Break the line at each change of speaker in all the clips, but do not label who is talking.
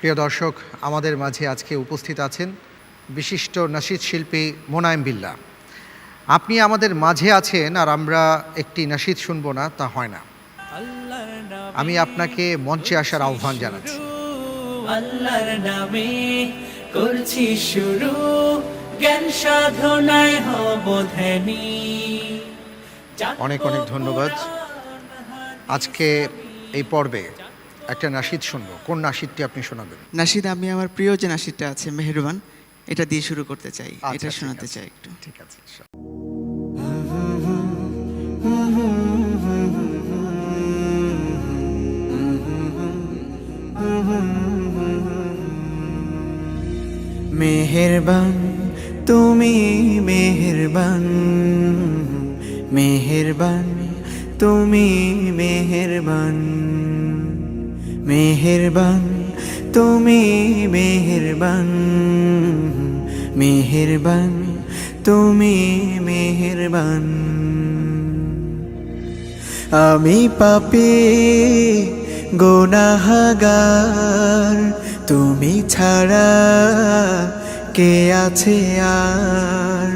প্রিয় দর্শক, আমাদের মাঝে আজকে উপস্থিত আছেন বিশিষ্ট নাশিদ শিল্পী মোনায়েম বিল্লাহ। আপনি আমাদের মাঝে আছেন আর আমরা একটি নাশিদ শুনবো না, তা হয় না। আমি আপনাকে মঞ্চে আসার আহ্বান জানাচ্ছি।
আল্লাহর নামে করছি শুরু, জ্ঞান সাধনায় হব ধ্যানী।
অনেক অনেক ধন্যবাদ। আজকে এই পর্বে একটা নাশিদ শুনবো। কোন নাশিদটি আপনি শোনাবেন?
নাশিদ, আমি আমার প্রিয় যে নাশিদটা আছে মেহেরবান, এটা দিয়ে শুরু করতে চাই। এটা
ঠিক
শোনাতে
আছে,
চাই একটু।
ঠিক আছে।
মেহেরবান তুমি, মেহেরবান, মেহেরবান তুমি, মেহেরবান, মেহেরবান তুমি, মেহেরবান, মেহেরবান তুমি, মেহেরবান। আমি পাপী গুনাহগার, তুমি ছাড়া কে আছে আর?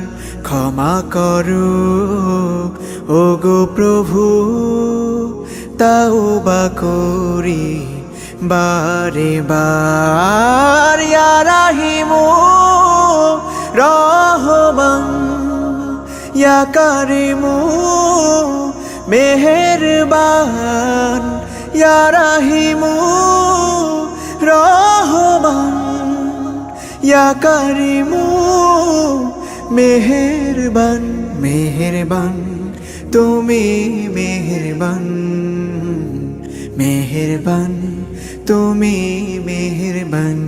ক্ষমা করো ওগো প্রভু, তাওবা করি বারে বার। ইয়া রাহিমু রহমান, ইয়া কারিমু মেহেরবান, ইয়া রাহিমু রহমান, ইয়া কারিমু মেহেরবান। মেহেরবান তুমি, মেহেরবান, মেহেরবান তুমি, মেহেরবান।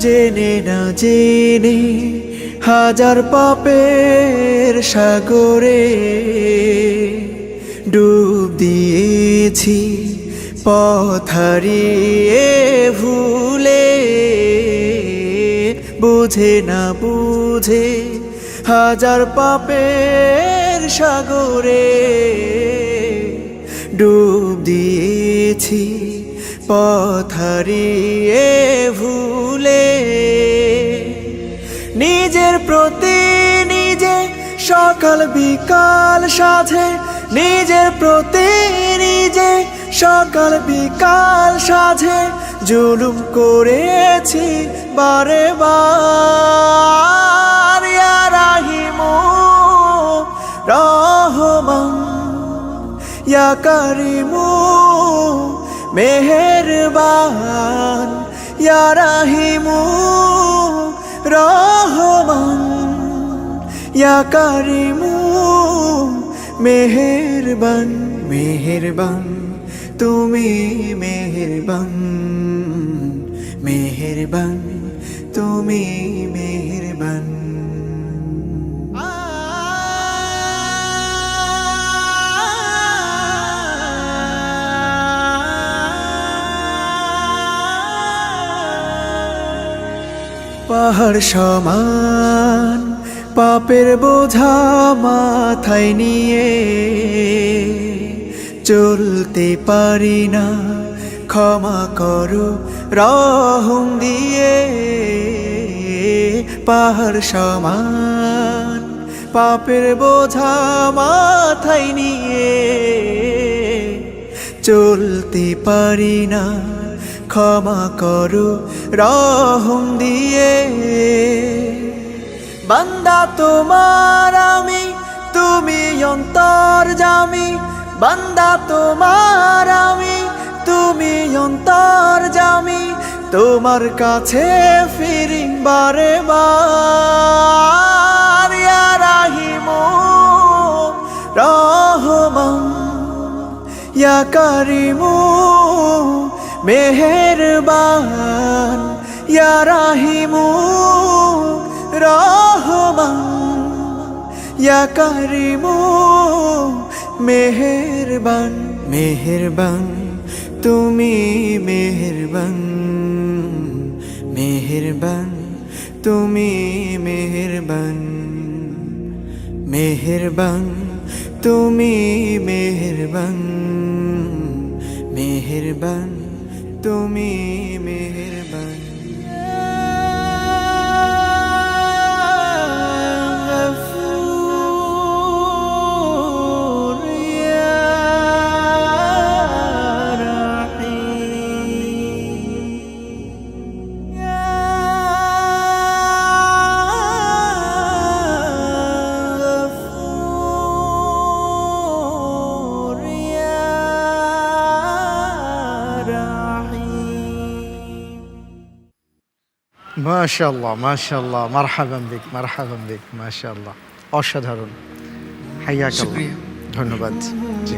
জেনে না জেনে হাজার পাপের সাগরে ডুব দিয়েছি, পথ হারিয়ে ভুলে। বুঝে না বুঝে হাজার পাপের সাগরে ডুব দিয়েছি, পথ হারিয়ে ভুলে। নিজের প্রতি নিজে সকাল বিকাল সাধে, নিজের প্রতি নিজে সকাল বিকাল সাধে জুলুম করেছি বারে বার। ইয়া রাহিমু রহমান, ইয়া কারিমু মেহেরবান, ইয়া রাহিমু রহমান, ইয়া কারিমু মেহেরবান। মেহেরবান তুমি, মেহেরবান, মেহেরবান তুমি, মেহেরবান। পাহাড় সমান পাপের বোঝা মাথায় নিয়ে চলতে পারি না, ক্ষমা করো রহম দিয়ে। পাহাড় সমান পাপের বোঝা মাথায় নিয়ে চলতে পারি না, ক্ষমা করো রহম দিয়ে। বান্দা তোমার আমি, তুমি অন্তর্যামী। বান্দা তোমার আমি, তুমি অন্তর্যামী। তোমার কাছে ফিরি বারে বার। ইয়া রাহিমু রহমান, ইয়া কারিমু মেহেরবান, ইয়া রাহিমু রহমান, ইয়া কারিমু মেহেরবান। মেহেরবান তুমি, মেহেরবান, মেহেরবান
তুমি মেহেরবান, মেহেরবান, তুমি মেহেরবান, মেহেরবান, তুমি মেহেরবান। গফুর ইয়া রাহিম, ইয়া গফুর ইয়া রাহিম।
মাশাআল্লাহ, মাশাআল্লাহ, মারহাবান বিক, মারহাবান বিক, মাশাআল্লাহ, অসাধারণ। হাইয়াকাল্লাহ,
শুকরিয়া।
ধন্যবাদ। জি।